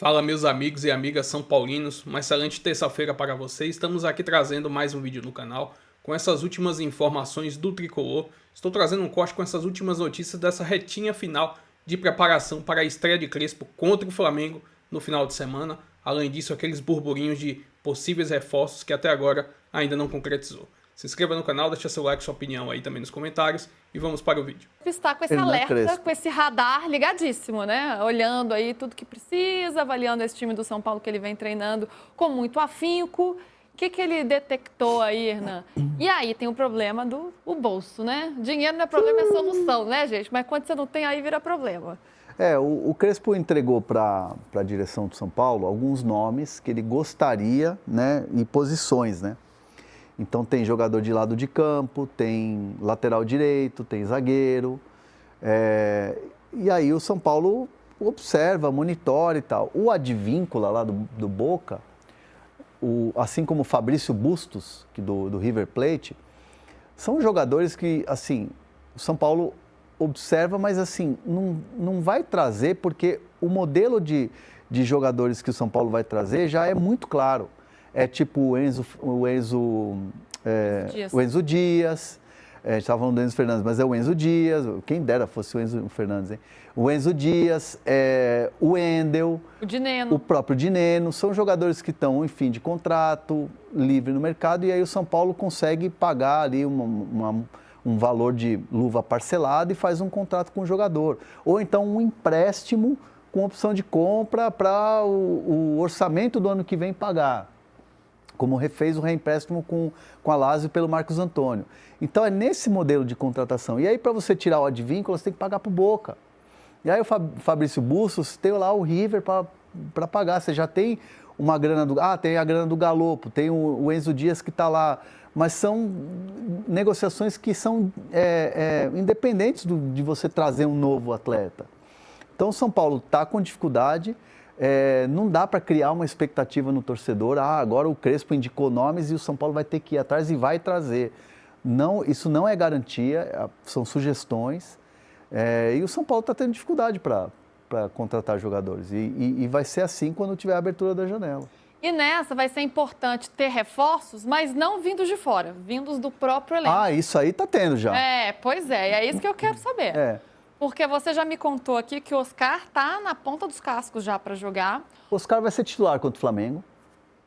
Fala, meus amigos e amigas são paulinos, uma excelente terça-feira para vocês. Estamos aqui trazendo mais um vídeo no canal com essas últimas informações do Tricolor. Estou trazendo um corte com essas últimas notícias dessa retinha final de preparação para a estreia de Crespo contra o Flamengo no final de semana. Além disso, aqueles burburinhos de possíveis reforços que até agora ainda não concretizou. Se inscreva no canal, deixa seu like, sua opinião aí também nos comentários e vamos para o vídeo. Está com esse alerta, com esse radar ligadíssimo, né? Olhando aí tudo que precisa, avaliando esse time do São Paulo que ele vem treinando com muito afinco. O que ele detectou aí, Hernan? E aí tem o problema do bolso, né? Dinheiro não é problema, é solução, né, gente? Mas quando você não tem, aí vira problema. O Crespo entregou para a direção do São Paulo alguns nomes que ele gostaria, né, e posições, né? Então tem jogador de lado de campo, tem lateral direito, tem zagueiro. E aí o São Paulo observa, monitora e tal. O Advíncula lá do Boca, assim como o Fabrício Bustos, do River Plate, são jogadores que, assim, o São Paulo observa, mas assim, não vai trazer, porque o modelo de jogadores que o São Paulo vai trazer já é muito claro. É tipo o Enzo Dias, a gente estava falando do Enzo Fernandes, mas é o Enzo Dias, quem dera fosse o Enzo Fernandes, hein? O Enzo Dias, o Wendel, o próprio Dineno, são jogadores que estão em fim de contrato, livre no mercado, e aí o São Paulo consegue pagar ali um valor de luva parcelado e faz um contrato com o jogador. Ou então um empréstimo com opção de compra para o orçamento do ano que vem pagar, como fez o reempréstimo com a Lazio pelo Marcos Antônio. Então é nesse modelo de contratação. E aí para você tirar o Advíncula, você tem que pagar para o Boca. E aí o Fabrício Bustos tem lá o River para pagar. Você já tem uma grana tem a grana do Galopo, tem o Enzo Dias que está lá. Mas são negociações que são independentes de você trazer um novo atleta. Então o São Paulo está com dificuldade. Não dá para criar uma expectativa no torcedor. Agora o Crespo indicou nomes e o São Paulo vai ter que ir atrás e vai trazer. Não, isso não é garantia, são sugestões. E o São Paulo está tendo dificuldade para contratar jogadores. E vai ser assim quando tiver a abertura da janela. E nessa vai ser importante ter reforços, mas não vindos de fora, vindos do próprio elenco. Isso aí está tendo já. Pois é. E é isso que eu quero saber. Porque você já me contou aqui que o Oscar está na ponta dos cascos já para jogar. O Oscar vai ser titular contra o Flamengo.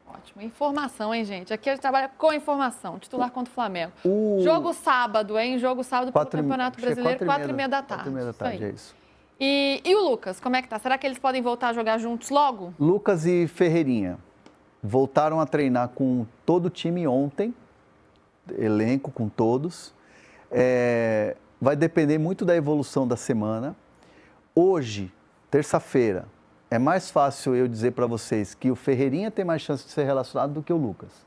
Ótimo. Informação, hein, gente? Aqui a gente trabalha com informação. Titular contra o Flamengo. Jogo sábado, hein? Jogo sábado pelo Campeonato Brasileiro, 4h30 da tarde. 4h30 da tarde, é isso. E o Lucas, como é que tá? Será que eles podem voltar a jogar juntos logo? Lucas e Ferreirinha voltaram a treinar com todo o time ontem. Elenco com todos. Vai depender muito da evolução da semana. Hoje, terça-feira, é mais fácil eu dizer para vocês que o Ferreirinha tem mais chance de ser relacionado do que o Lucas.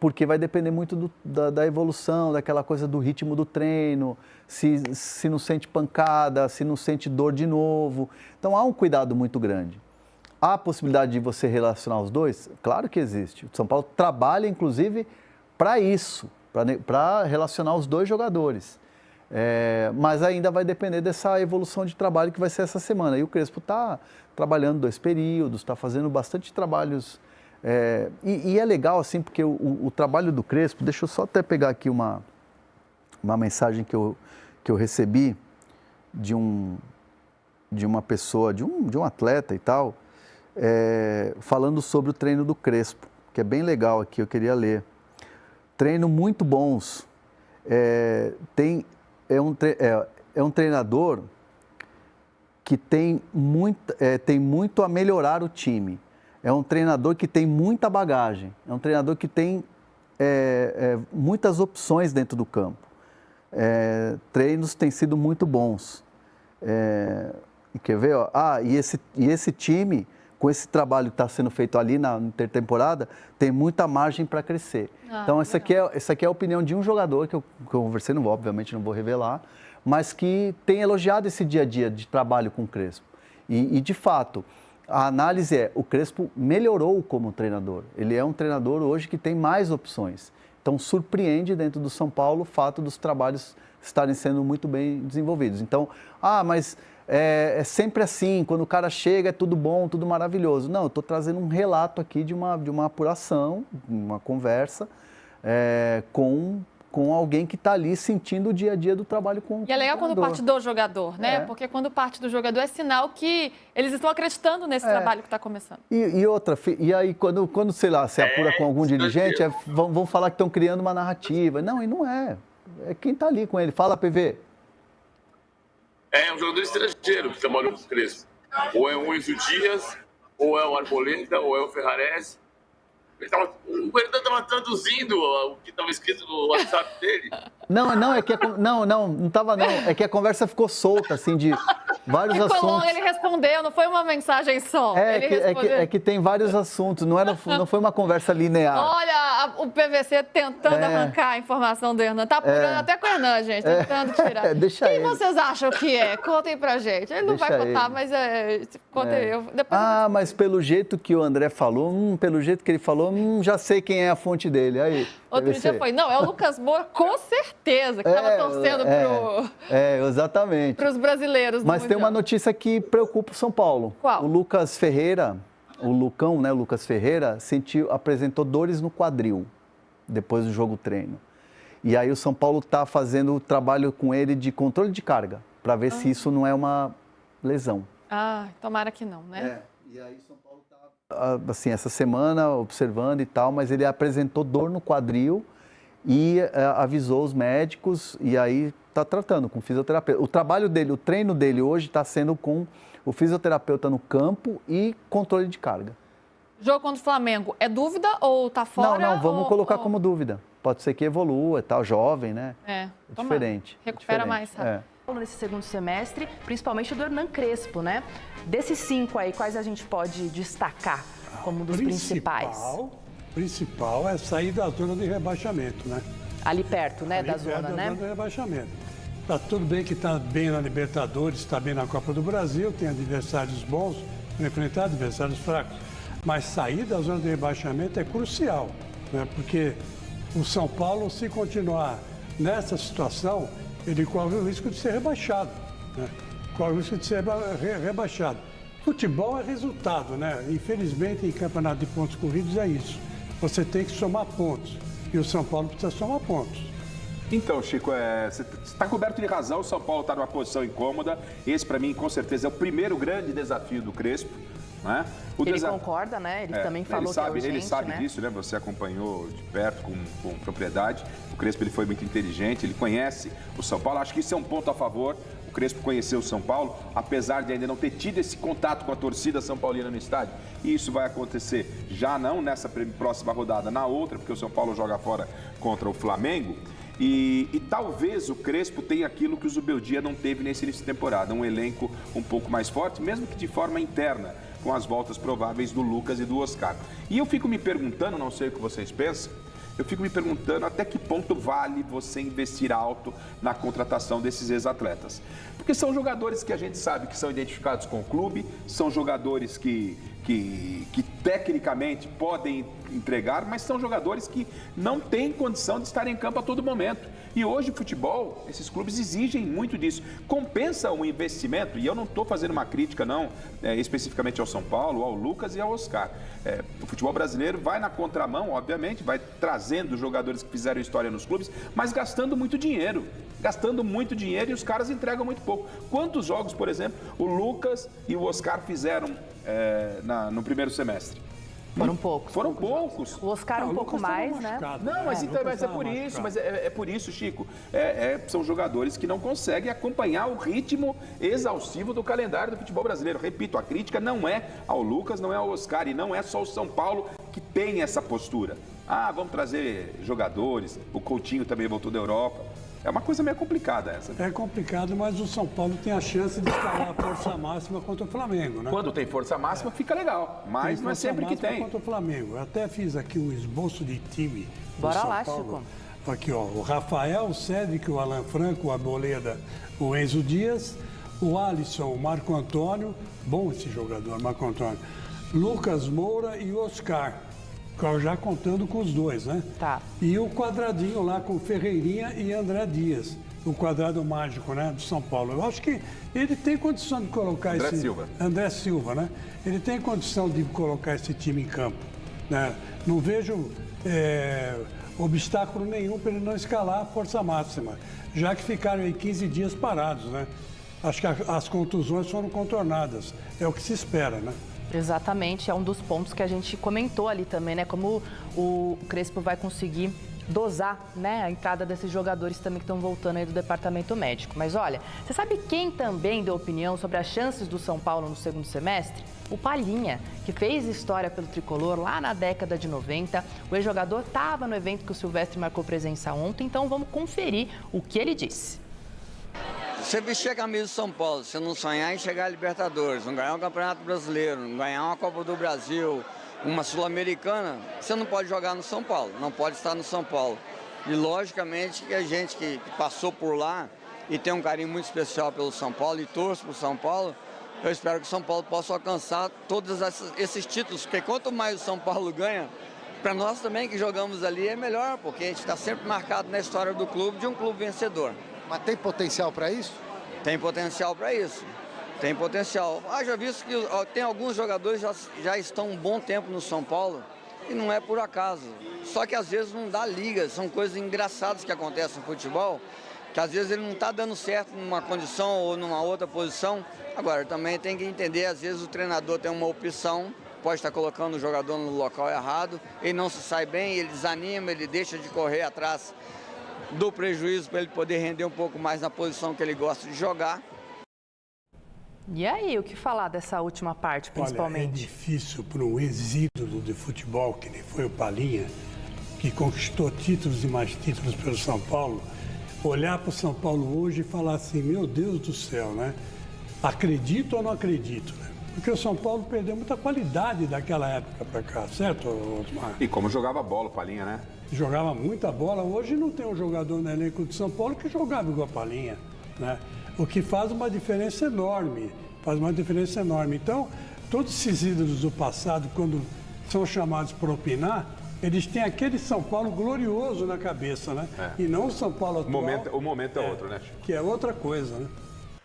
Porque vai depender muito da evolução, daquela coisa do ritmo do treino, se não sente pancada, se não sente dor de novo. Então há um cuidado muito grande. Há a possibilidade de você relacionar os dois? Claro que existe. O São Paulo trabalha, inclusive, para isso, para relacionar os dois jogadores. Mas ainda vai depender dessa evolução de trabalho que vai ser essa semana. E o Crespo está trabalhando 2 períodos, está fazendo bastante trabalhos. E é legal, assim, porque o trabalho do Crespo... Deixa eu só até pegar aqui uma mensagem que eu recebi de uma pessoa, de um atleta e tal, falando sobre o treino do Crespo, que é bem legal aqui, eu queria ler. Treino muito bons. É um treinador que tem muito a melhorar o time. É um treinador que tem muita bagagem. É um treinador que tem muitas opções dentro do campo. Treinos têm sido muito bons. Quer ver? E esse time, com esse trabalho que está sendo feito ali na intertemporada, tem muita margem para crescer. Então, essa aqui é a opinião de um jogador que eu conversei, obviamente não vou revelar, mas que tem elogiado esse dia a dia de trabalho com o Crespo. E de fato, a análise o Crespo melhorou como treinador. Ele é um treinador hoje que tem mais opções. Então, surpreende dentro do São Paulo o fato dos trabalhos estarem sendo muito bem desenvolvidos. Então, mas é sempre assim, quando o cara chega é tudo bom, tudo maravilhoso. Não, eu estou trazendo um relato aqui de uma apuração, uma conversa com alguém que está ali sentindo o dia a dia do trabalho com o E é legal quando parte do jogador, né? Porque quando parte do jogador é sinal que eles estão acreditando nesse trabalho que está começando. E aí quando sei lá, se apura com algum dirigente, vão falar que estão criando uma narrativa. Não, e não é. É quem está ali com ele. Fala, PV. É um jogador estrangeiro que trabalhou com o Crespo. Ou é o Enzo Dias, ou é o Arboleda, ou é o Ferrarese. O Hernan estava traduzindo o que estava escrito no WhatsApp dele. Não estava não. É que a conversa ficou solta, assim, de vários assuntos. Ele respondeu, não foi uma mensagem só. É que tem vários assuntos, não foi uma conversa linear. Olha, o PVC tentando arrancar a informação do Hernan. Tá apurando até com o Hernan, gente, tentando tirar. Deixa Quem vocês acham que é? Contem pra gente. Ele não vai contar, mas contem eu. Mas pelo jeito que o André falou, pelo jeito que ele falou, já sei quem é a fonte dele. Aí, outro dia foi, é o Lucas Moura, com certeza, que estava torcendo exatamente. Para os brasileiros do Mas Mundial. tem uma notícia que preocupa o São Paulo. Qual? O Lucas Ferreira, o Lucão, né, Lucas Ferreira, apresentou dores no quadril depois do jogo treino. E aí o São Paulo está fazendo o trabalho com ele de controle de carga, para ver se isso não é uma lesão. Tomara que não, né? E aí o São Paulo está, assim, essa semana observando e tal, mas ele apresentou dor no quadril e avisou os médicos e aí está tratando com o fisioterapeuta. O trabalho dele, o treino dele hoje está sendo com o fisioterapeuta no campo e controle de carga. Jogo contra o Flamengo, é dúvida ou está fora? Não, vamos colocar como dúvida. Pode ser que evolua e tal, jovem, né? É diferente. Recupera mais rápido. Nesse segundo semestre, principalmente do Hernan Crespo, né? Desses 5 aí, quais a gente pode destacar como dos principais? Principal é sair da zona de rebaixamento, né? Ali perto, né, da zona, né? Zona de rebaixamento. Tá tudo bem que está bem na Libertadores, está bem na Copa do Brasil, tem adversários bons, para enfrentar adversários fracos. Mas sair da zona de rebaixamento é crucial, né? Porque o São Paulo, se continuar nessa situação, ele corre o risco de ser rebaixado, né? Corre o risco de ser rebaixado. Futebol é resultado, né? Infelizmente, em campeonato de pontos corridos é isso. Você tem que somar pontos. E o São Paulo precisa somar pontos. Então, Chico, você está coberto de razão. O São Paulo está numa posição incômoda. Esse, para mim, com certeza, é o primeiro grande desafio do Crespo. Né? Ele concorda, né? Ele também falou que é urgente, ele sabe né? disso, né? Você acompanhou de perto, com propriedade. O Crespo ele foi muito inteligente, ele conhece o São Paulo. Acho que isso é um ponto a favor. O Crespo conheceu o São Paulo, apesar de ainda não ter tido esse contato com a torcida são paulina no estádio. E isso vai acontecer já não nessa próxima rodada, na outra, porque o São Paulo joga fora contra o Flamengo. E talvez o Crespo tenha aquilo que o Zubeldia não teve nesse início de temporada, um elenco um pouco mais forte, mesmo que de forma interna, com as voltas prováveis do Lucas e do Oscar. E eu fico me perguntando, não sei o que vocês pensam, eu fico me perguntando até que ponto vale você investir alto na contratação desses ex-atletas. Porque são jogadores que a gente sabe que são identificados com o clube, são jogadores que tecnicamente podem entregar, mas são jogadores que não têm condição de estar em campo a todo momento. E hoje o futebol, esses clubes exigem muito disso. Compensa um investimento, e eu não estou fazendo uma crítica não, especificamente ao São Paulo, ao Lucas e ao Oscar. O futebol brasileiro vai na contramão, obviamente, vai trazendo jogadores que fizeram história nos clubes, mas gastando muito dinheiro e os caras entregam muito pouco. Quantos jogos, por exemplo, o Lucas e o Oscar fizeram no primeiro semestre? Foram poucos. Foram poucos. O Oscar um pouco mais, né? Não, mas é por isso, Chico. São jogadores que não conseguem acompanhar o ritmo exaustivo do calendário do futebol brasileiro. Repito, a crítica não é ao Lucas, não é ao Oscar e não é só o São Paulo que tem essa postura. Vamos trazer jogadores, o Coutinho também voltou da Europa. É uma coisa meio complicada essa. É complicado, mas o São Paulo tem a chance de escalar a força máxima contra o Flamengo, né? Quando tem força máxima, fica legal, mas não é sempre que tem. Contra o Flamengo. Eu até fiz aqui um esboço de time. Bora São lá, Paulo. Chico. Aqui, ó, o Rafael, o Cédric, o Alan Franco, o Arboleda, o Enzo Dias, o Alisson, o Marco Antônio, bom esse jogador, Marco Antônio, Lucas Moura e o Oscar. Já contando com os dois, né? Tá. E o quadradinho lá com Ferreirinha e André Dias. o quadrado mágico, né, do São Paulo. Eu acho que ele tem condição de colocar André Silva, né? Ele tem condição de colocar esse time em campo, né? Não vejo obstáculo nenhum para ele não escalar a força máxima, já que ficaram aí 15 dias parados, né? Acho que as contusões foram contornadas, é o que se espera, né? Exatamente, é um dos pontos que a gente comentou ali também, né? Como o Crespo vai conseguir dosar, né, a entrada desses jogadores também que estão voltando aí do departamento médico. Mas olha, você sabe quem também deu opinião sobre as chances do São Paulo no segundo semestre? O Palhinha, que fez história pelo Tricolor lá na década de 90. O ex-jogador estava no evento que o Silvestre marcou presença ontem, então vamos conferir o que ele disse. Você vestir a camisa do São Paulo, você não sonhar em chegar à Libertadores, não ganhar um Campeonato Brasileiro, não ganhar uma Copa do Brasil, uma Sul-Americana, você não pode jogar no São Paulo, não pode estar no São Paulo. E logicamente que a gente que passou por lá e tem um carinho muito especial pelo São Paulo e torce para o São Paulo, eu espero que o São Paulo possa alcançar todos esses títulos, porque quanto mais o São Paulo ganha, para nós também que jogamos ali é melhor, porque a gente está sempre marcado na história do clube de um clube vencedor. Mas tem potencial para isso? Tem potencial para isso. Tem potencial. Já visto que tem alguns jogadores que já estão um bom tempo no São Paulo e não é por acaso. Só que às vezes não dá liga, são coisas engraçadas que acontecem no futebol, que às vezes ele não está dando certo numa condição ou numa outra posição. Agora, também tem que entender, às vezes o treinador tem uma opção, pode estar colocando o jogador no local errado, ele não se sai bem, ele desanima, ele deixa de correr atrás do prejuízo para ele poder render um pouco mais na posição que ele gosta de jogar. E aí, o que falar dessa última parte, principalmente? Olha, é difícil para um ex-ídolo de futebol, que nem foi o Palhinha, que conquistou títulos e mais títulos pelo São Paulo, olhar para o São Paulo hoje e falar assim, meu Deus do céu, né? Acredito ou não acredito, né? Porque o São Paulo perdeu muita qualidade daquela época para cá, certo, Osmar? E como jogava bola o Palhinha, né? Jogava muita bola. Hoje não tem um jogador no elenco de São Paulo que jogava igual a Palhinha, né? O que faz uma diferença enorme, Então, todos esses ídolos do passado, quando são chamados para opinar, eles têm aquele São Paulo glorioso na cabeça, né? E não o São Paulo atual. O momento é outro, né? Que é outra coisa, né?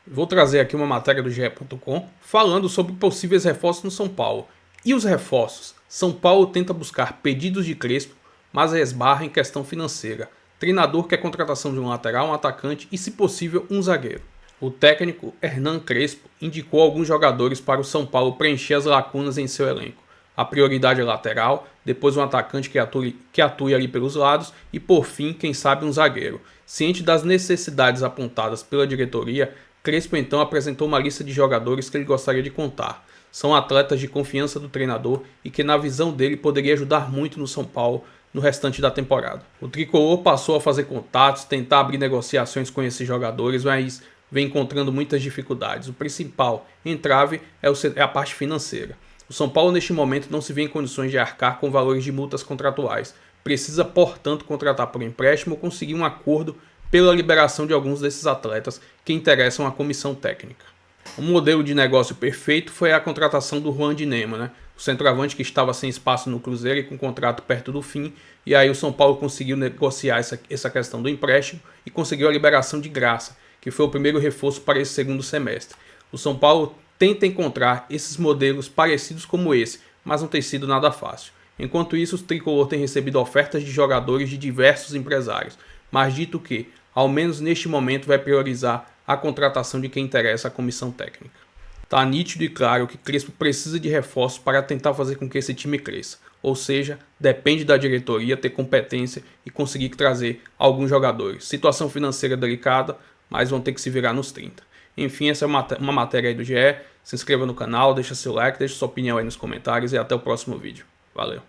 Vou trazer aqui uma matéria do GE.com falando sobre possíveis reforços no São Paulo. E os reforços? São Paulo tenta buscar pedidos de Crespo, mas esbarra em questão financeira. Treinador quer contratação de um lateral, um atacante e, se possível, um zagueiro. O técnico Hernan Crespo indicou alguns jogadores para o São Paulo preencher as lacunas em seu elenco. A prioridade é lateral, depois um atacante que atue ali pelos lados e, por fim, quem sabe um zagueiro. Ciente das necessidades apontadas pela diretoria, Crespo então apresentou uma lista de jogadores que ele gostaria de contar. São atletas de confiança do treinador e que, na visão dele, poderia ajudar muito no São Paulo no restante da temporada. O tricolor passou a fazer contatos, tentar abrir negociações com esses jogadores, mas vem encontrando muitas dificuldades. O principal entrave é a parte financeira. O São Paulo, neste momento, não se vê em condições de arcar com valores de multas contratuais. Precisa, portanto, contratar por empréstimo ou conseguir um acordo pela liberação de alguns desses atletas que interessam à comissão técnica. O modelo de negócio perfeito foi a contratação do Juan de Nema, né? O centroavante que estava sem espaço no Cruzeiro e com contrato perto do fim, e aí o São Paulo conseguiu negociar essa questão do empréstimo e conseguiu a liberação de graça, que foi o primeiro reforço para esse segundo semestre. O São Paulo tenta encontrar esses modelos parecidos como esse, mas não tem sido nada fácil. Enquanto isso, o tricolor tem recebido ofertas de jogadores de diversos empresários, mas dito que, ao menos neste momento, vai priorizar a contratação de quem interessa à comissão técnica. Está nítido e claro que Crespo precisa de reforços para tentar fazer com que esse time cresça, ou seja, depende da diretoria ter competência e conseguir trazer alguns jogadores. Situação financeira delicada, mas vão ter que se virar nos 30. Enfim, essa é uma matéria aí do GE. Se inscreva no canal, deixa seu like, deixa sua opinião aí nos comentários e até o próximo vídeo. Valeu!